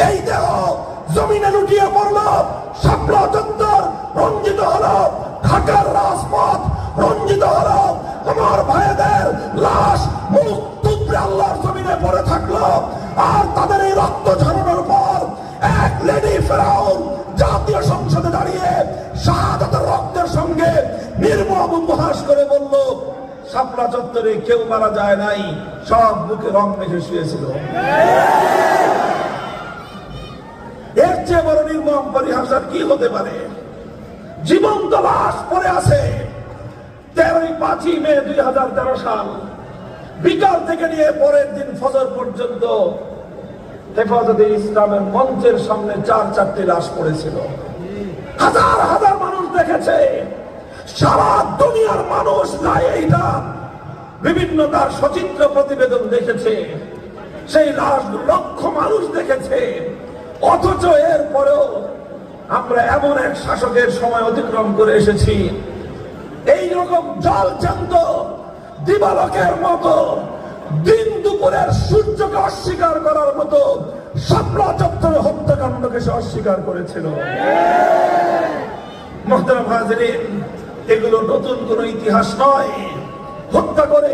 এই দেহ জমিনে লুটিয়ে পড়ল, শাপলা চত্বর রঞ্জিত হলো, ঢাকার রাজপথ রঞ্জিত হলো, আমার ভাইদের লাশ মুখ থুবড়ে আল্লাহর জমিনে পড়ে থাকলো। আর তাদের এই রক্ত ঝরানোর পর এক লেডি ফেরাউন জাতীয় সংসদে দাঁড়িয়ে শাহাদাতের রক্তের সঙ্গে নির্মম উপহাস করে বলল, শাপলা চত্বরে কেউ মারা যায় নাই, সব বুকে রং মেখে শুয়েছিল। এর চেয়ে বড় নির্মম পরিহাস আর কি হতে পারে? জীবন্ত লাশ পড়ে আছে। 13 মে 2013 সাল বিকাল থেকে নিয়ে পরের দিন ফজর পর্যন্ত হেফাজতে ইসলামের মঞ্চের সামনে 4-4টি লাশ পড়েছিল। হাজার হাজার মানুষ দেখেছে, সারা দুনিয়ার মানুষ নাই এইটা বিভিন্ন তার সচিত্র প্রতিবেদন দেখেছে, সেই লাশ লক্ষ মানুষ দেখেছে। অথচ এর পরেও আমরা এমন এক শাসকের সময় অতিক্রম করে এসেছি, এইরকম জলজান্ত দিবালোকের মতো দিন দুপুরের সূর্যকে অস্বীকার করার মতো শাপলা চত্বরে হত্যাকাণ্ডকে সে অস্বীকার করেছিল। মুহতারাম হাজিরিন, এগুলো নতুন কোন ইতিহাস নয়। হত্যা করে